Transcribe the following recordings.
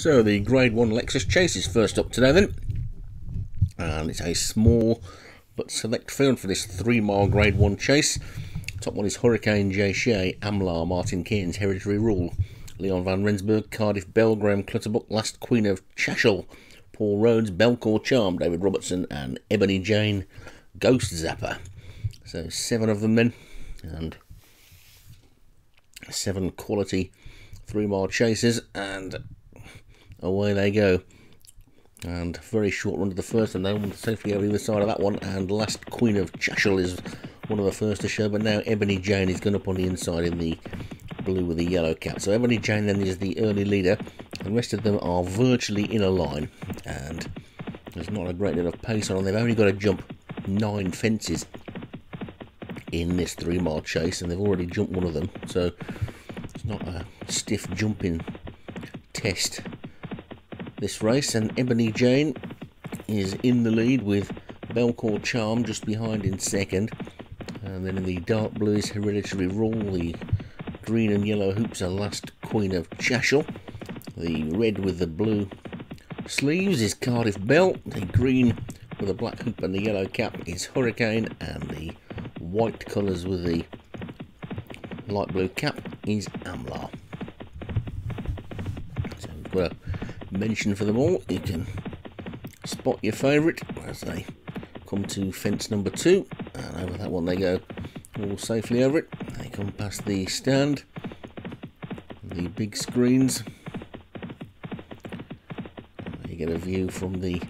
So the Grade 1 Lexus Chase is first up today then, and it's a small but select field for this 3-mile Grade 1 chase. Top one is Hurricane, Jay Shea, Amlar, Martin Kearns, Hereditary Rule, Leon Van Rensburg, Cardiff Bell, Graham Clutterbuck, Last Queen of Chashel, Paul Rhodes, Belcourt Charm, David Robertson and Ebony Jane, Ghost Zapper. So 7 of them then, and 7 quality 3-mile chases, and away they go. And very short run to the first, and then safely over the other side of that one. And Last Queen of Chashel is one of the first to show, but now Ebony Jane is going up on the inside in the blue with the yellow cap. So Ebony Jane then is the early leader. The rest of them are virtually in a line, and there's not a great deal of pace on them. They've only got to jump 9 fences in this 3-mile chase, and they've already jumped one of them, so it's not a stiff jumping test, this race. And Ebony Jane is in the lead with Belcourt Charm just behind in second, and then in the dark blue is Hereditary Rule. The green and yellow hoops are Last Queen of Chashel. The red with the blue sleeves is Cardiff Bell. The green with a black hoop and the yellow cap is Hurricane, and the white colours with the light blue cap is Amlar. So we've got a mention for them all. You can spot your favourite as they come to fence number 2, and over that one they go all safely over it. They come past the stand, the big screens. You get a view from the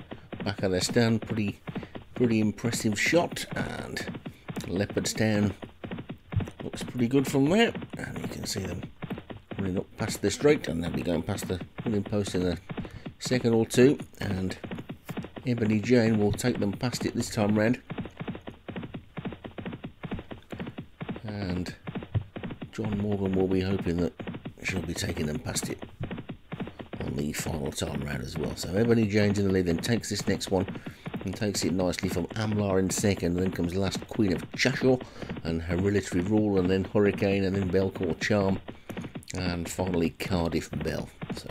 back of their stand, pretty impressive shot, and Leopardstown looks pretty good from there, and you can see them running up past the straight, and they'll be going past the running post in a second or two, and Ebony Jane will take them past it this time round, and John Morgan will be hoping that she'll be taking them past it on the final time round as well. So Ebony Jane's in the lead, then takes this next one and takes it nicely from Amlar in second, and then comes Last Queen of Chashel and Hereditary Rule, and then Hurricane, and then Belcourt Charm, and finally Cardiff Bell. So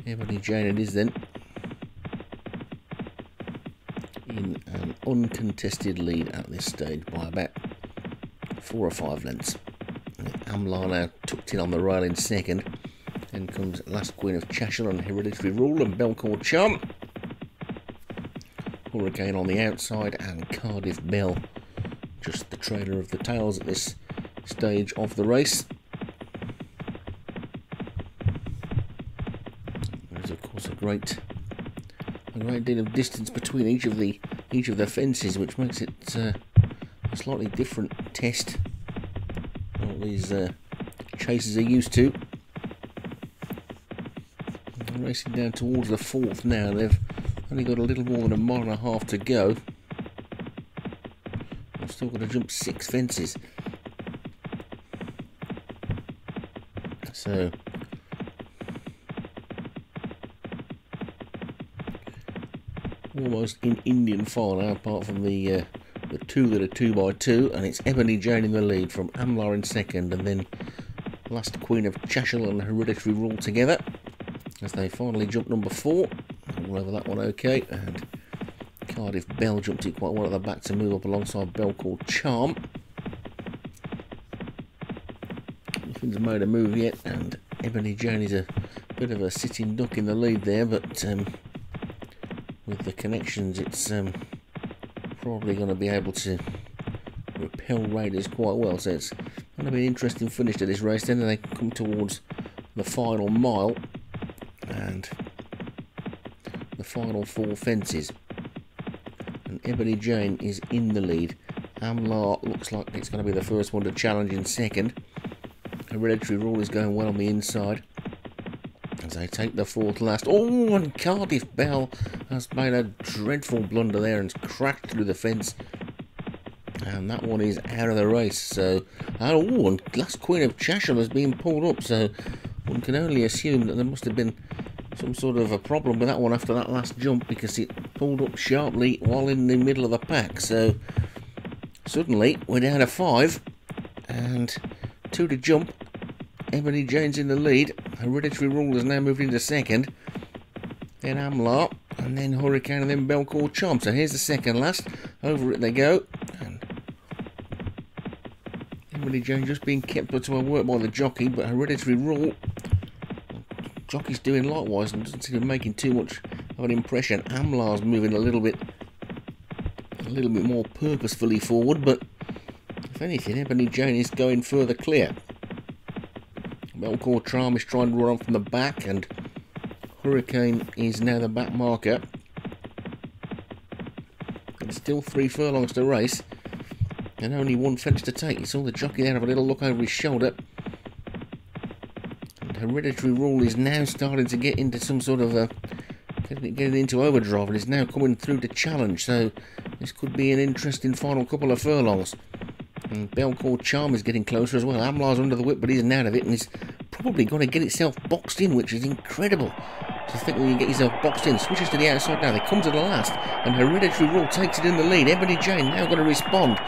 Ebony Jane it is then, in an uncontested lead at this stage by about 4 or 5 lengths. Amlar now tucked in on the rail in second. Then comes Last Queen of Chashel and Hereditary Rule and Belcourt Charm. Hurricane on the outside, and Cardiff Bell just the trailer of the tails at this stage of the race. There's of course a great deal of distance between each of the fences, which makes it a slightly different test what these chases are used to. Racing down towards the 4th now. They've only got a little more than a mile and a half to go. They've still got to jump 6 fences. So almost in Indian file now, apart from the 2 that are 2x2, and it's Ebony Jane in the lead from Amlar in second, and then Last Queen of Chashel and Hereditary Rule together as they finally jump number 4. All over that one okay, and Cardiff Bell jumped it quite well at the back to move up alongside Belcourt Charm. Nothing's made a move yet, and Ebony Jane is a bit of a sitting duck in the lead there, but with the connections it's probably going to be able to repel raiders quite well. So it's going to be an interesting finish to this race. Then they come towards the final mile and the final 4 fences, and Ebony Jane is in the lead. Amlar looks like it's going to be the first one to challenge in second. Hereditary Rule is going well on the inside as they take the 4th last. Oh, and Cardiff Bell has made a dreadful blunder there and crashed through the fence, and that one is out of the race. So and Last Queen of Chashel has been pulled up, so one can only assume that there must have been some sort of a problem with that one after that last jump, because it pulled up sharply while in the middle of the pack. So suddenly we're down to 5 and 2 to jump, Ebony Jane's in the lead. Hereditary Rule has now moved into second. Then Amlar, and then Hurricane, and then Belcourt Charm. So here's the second last. Over it they go. And Ebony Jane just being kept to her work by the jockey, but Hereditary Rule, jockey's doing likewise and doesn't seem to be making too much of an impression. Amlar's moving a little bit more purposefully forward, but if anything, Ebony Jane is going further clear. Belcourt Charm is trying to run on from the back, and Hurricane is now the back marker. It's still 3 furlongs to race, and only 1 fence to take. You saw the jockey there have a little look over his shoulder. And Hereditary Rule is now starting to get into some sort of getting into overdrive, and is now coming through to challenge. So this could be an interesting final couple of furlongs. And Belcourt Charm is getting closer as well. Amlar's under the whip, but he's out of it, and he's probably going to get itself boxed in, which is incredible. So think when you get yourself boxed in, switches to the outside now. They come to the last, and Hereditary Rule takes it in the lead. Ebony Jane now got to respond,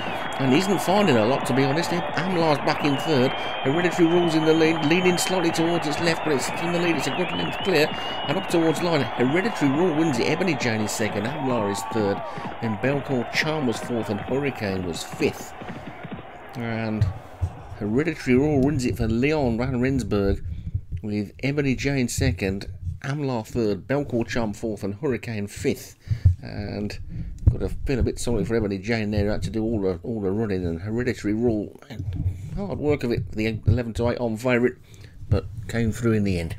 and he isn't finding a lot, to be honest. Amlar's back in third. Hereditary Rule's in the lead, leaning slightly towards its left, but it's in the lead. It's a good length clear, and up towards line. Hereditary Rule wins it. Ebony Jane is second. Amlar is third. Then Belcourt Charm was fourth, and Hurricane was fifth. And Hereditary Rule wins it for Leon van Rensburg, with Ebony Jane second, Amlar third, Belcourt Charm fourth, and Hurricane fifth. And got to feel a bit sorry for Ebony Jane there, who had to do all the running, and Hereditary Rule, hard work of it for the 11 to 8 on favourite, but came through in the end.